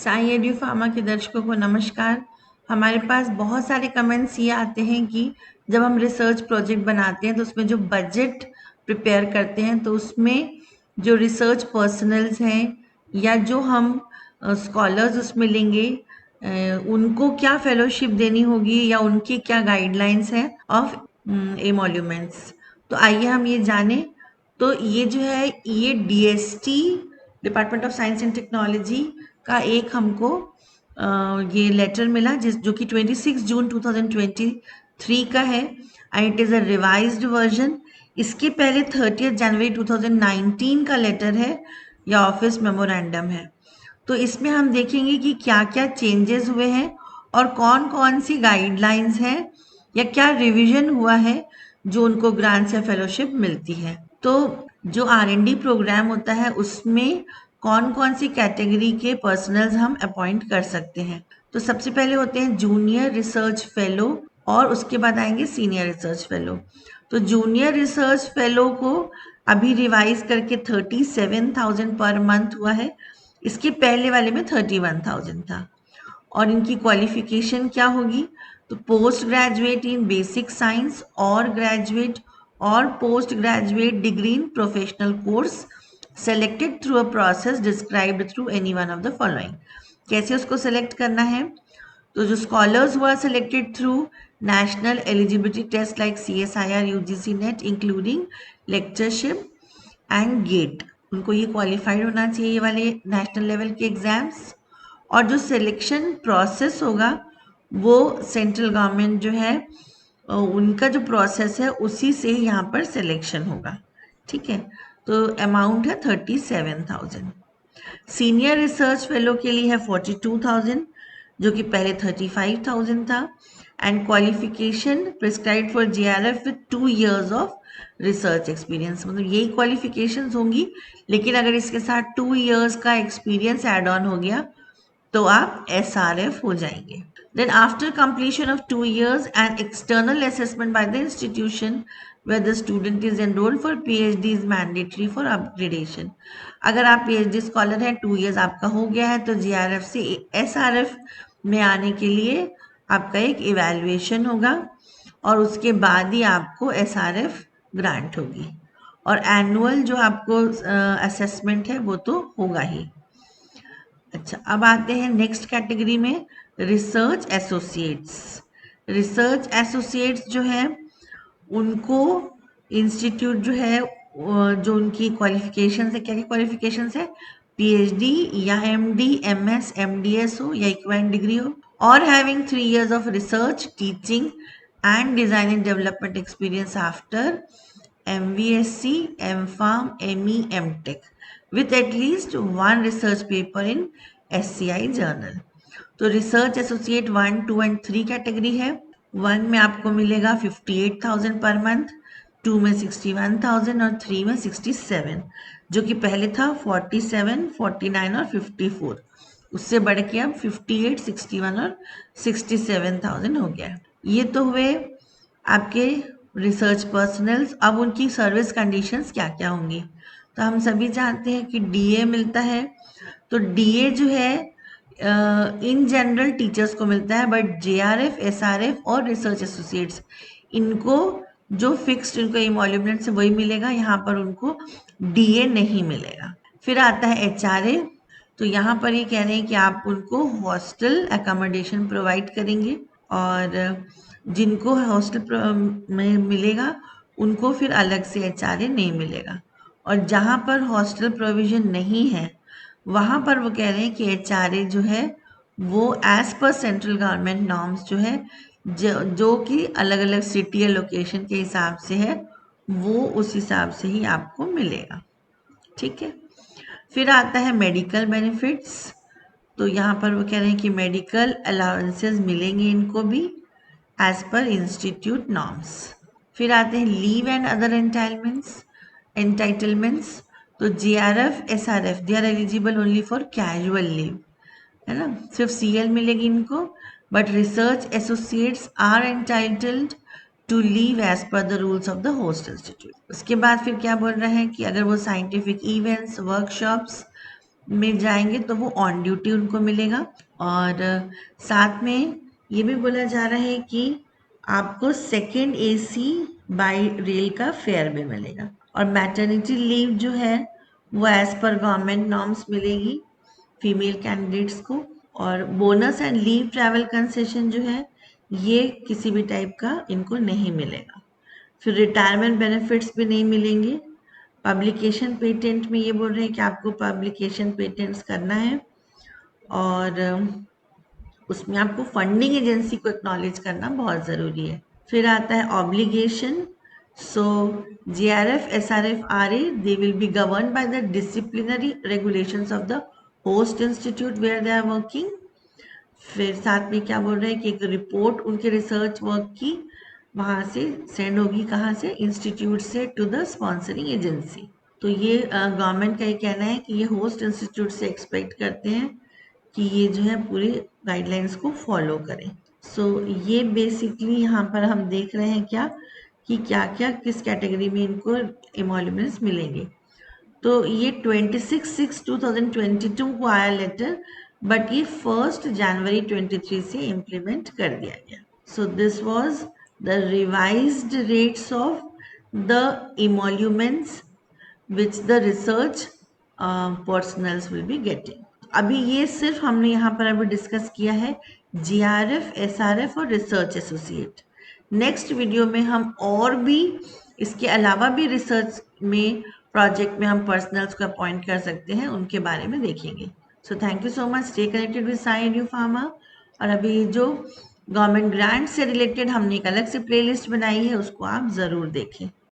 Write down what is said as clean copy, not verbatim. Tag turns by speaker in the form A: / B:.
A: Sai edu pharma के दर्शकों को नमस्कार। हमारे पास बहुत सारे कमेंट्स ये आते हैं कि जब हम रिसर्च प्रोजेक्ट बनाते हैं तो उसमें जो बजट प्रिपेयर करते हैं तो उसमें जो रिसर्च पर्सनल्स हैं या जो हम स्कॉलर्स उसमें लेंगे उनको क्या फेलोशिप देनी होगी या उनकी क्या गाइडलाइंस है ऑफ एमोल्यूमेंट्स। तो आइए हम ये जानें। तो ये जो है ये DST department of science and technology का एक हमको ये लेटर मिला जो कि 26 जून 2023 का है and it is a revised version. इसके पहले 30 जनवरी 2019 का लेटर है या ऑफिस मेमोरेंडम है। तो इसमें हम देखेंगे कि क्या क्या चेंजेस हुए हैं और कौन कौन सी गाइडलाइंस हैं या क्या रिवीजन हुआ है जो उनको ग्रांट्स या फेलोशिप मिलती है। तो जो R&D प्रोग्राम होता है उसमें कौन कौन सी कैटेगरी के पर्सनल्स हम अपॉइंट कर सकते हैं। तो सबसे पहले होते हैं जूनियर रिसर्च फेलो और उसके बाद आएंगे सीनियर रिसर्च फेलो। तो जूनियर रिसर्च फेलो को अभी रिवाइज करके 37,000 पर मंथ हुआ है। इसके पहले वाले में 31,000 था। और इनकी क्वालिफिकेशन क्या होगी? तो post graduate in basic science और ग्रेजुएट और post graduate degree in professional course selected through a process described through any one of the following. कैसे उसको सेलेक्ट करना है? तो जो स्कॉलर्स हुआ selected through national eligibility test like CSIR UGC NET including lectureship and GATE, उनको ये qualified होना चाहिए ये वाले नेशनल लेवल के एग्जाम्स। और जो सिलेक्शन प्रोसेस होगा वो सेंट्रल गवर्नमेंट जो है उनका जो प्रोसेस है उसी से यहाँ पर सिलेक्शन होगा। ठीक है, तो अमाउंट है 37,000। सीनियर रिसर्च फेलो के लिए है 42,000 जो कि पहले 35,000 था। And qualification prescribed for JRF with 2 years of research experience, मतलब यही क्वालिफिकेशंस होंगी, लेकिन अगर इसके साथ 2 years का एक्सपीरियंस एड ऑन हो गया तो आप SRF हो जाएंगे। Then after completion of 2 years, an external assessment by the institution where the student is enrolled for PhD is mandatory for upgradation. अगर आप PhD स्कॉलर हैं, 2 years आपका हो गया है, तो JRF से SRF में आने के लिए आपका एक इवेल्युएशन होगा और उसके बाद ही आपको SRF ग्रांट होगी। और एनुअल जो आपको असेसमेंट है वो तो होगा ही। अच्छा, अब आते हैं नेक्स्ट कैटेगरी में, रिसर्च एसोसिएट्स। रिसर्च एसोसिएट्स जो है उनको इंस्टीट्यूट जो है जो उनकी क्वालिफिकेशन है, क्या क्या क्वालिफिकेशन है? PhD या MD MS MDS हो या इक्वालेंट डिग्री हो और having 3 years of research teaching and design and development experience after MVSC MPharm ME MTech with at least one research paper in SCI journal। तो research associate 1, 2 and 3 category है। 1 में आपको मिलेगा 58,000 per month, 2 में 61,000 और 3 में 67, जो कि पहले था 47, 49 और 54। उससे बढ़ के अब 58, 61 और 67,000 हो गया है। ये तो हुए आपके रिसर्च पर्सनल्स। अब उनकी सर्विस कंडीशंस क्या क्या होंगी? तो हम सभी जानते हैं कि DA मिलता है। तो DA जो है इन जनरल टीचर्स को मिलता है, बट JRF SRF और रिसर्च एसोसिएट्स इनको जो फिक्स्ड इनको इमोल्यूमेंट से वही मिलेगा, यहाँ पर उनको DA नहीं मिलेगा। फिर आता है HRA। तो यहाँ पर ये कह रहे हैं कि आप उनको हॉस्टल अकोमोडेशन प्रोवाइड करेंगे और जिनको हॉस्टल में मिलेगा उनको फिर अलग से HRA नहीं मिलेगा। और जहाँ पर हॉस्टल प्रोविजन नहीं है वहाँ पर वो कह रहे हैं कि HRA जो है वो as per central government norms जो है जो कि अलग अलग सिटी या लोकेशन के हिसाब से है वो उस हिसाब से ही आपको मिलेगा। ठीक है, फिर आता है मेडिकल बेनिफिट्स। तो यहाँ पर वो कह रहे हैं कि मेडिकल अलाउंसेस मिलेंगे इनको भी एज पर इंस्टीट्यूट नॉर्म्स। फिर आते हैं लीव एंड अदर एंटाइटलमेंट्स। तो JRF SRF they are eligible only for casual leave, है ना, सिर्फ CL मिलेगी इनको। But research associates are entitled to leave as per the rules of the host institute. उसके बाद फिर क्या बोल रहे हैं कि अगर वो साइंटिफिक इवेंट्स वर्कशॉप्स में जाएंगे तो वो ऑन ड्यूटी उनको मिलेगा। और साथ में ये भी बोला जा रहा है कि आपको सेकेंड एसी बाई रेल का फेयर भी मिलेगा। और मैटरनिटी लीव जो है वो एज पर गवर्नमेंट नॉर्म्स मिलेगी फीमेल कैंडिडेट्स को। और bonus and leave travel concession जो है ये किसी भी टाइप का इनको नहीं मिलेगा। फिर रिटायरमेंट बेनिफिट्स भी नहीं मिलेंगे। पब्लिकेशन पेटेंट में ये बोल रहे हैं कि आपको पब्लिकेशन पेटेंट्स करना है और उसमें आपको फंडिंग एजेंसी को एक्नॉलेज करना बहुत ज़रूरी है। फिर आता है obligation. So JRF, SRF, RA, they will be governed by the disciplinary regulations of the host institute where they are working। फिर साथ में क्या बोल रहे हैं कि एक रिपोर्ट उनके रिसर्च वर्क की वहाँ से सेंड होगी, कहाँ से, इंस्टीट्यूट से टू द स्पॉन्सरिंग एजेंसी। तो ये गवर्नमेंट का ये कहना है कि ये होस्ट इंस्टीट्यूट से एक्सपेक्ट करते हैं कि ये जो है पूरी गाइडलाइंस को फॉलो करें। सो ये बेसिकली यहाँ पर हम देख रहे हैं क्या कि क्या क्या किस कैटेगरी में इनको एमोल्यूमेंट्स मिलेंगे। तो ये 26/6/2022 को आया लेटर, बट ये 1 जनवरी 23 से इम्प्लीमेंट कर दिया गया। So this was the revised rates of the emoluments which the research personnels will be getting। अभी ये सिर्फ हमने यहाँ पर अभी डिस्कस किया है JRF, SRF और रिसर्च एसोसिएट। नेक्स्ट वीडियो में हम और भी इसके अलावा भी रिसर्च में प्रोजेक्ट में हम पर्सनल्स को अपॉइंट कर सकते हैं, उनके बारे में देखेंगे। So thank you so much. Stay connected with Sai edu pharma. और अभी जो गवर्नमेंट ग्रांट से रिलेटेड हमने एक अलग से प्लेलिस्ट बनाई है उसको आप ज़रूर देखें।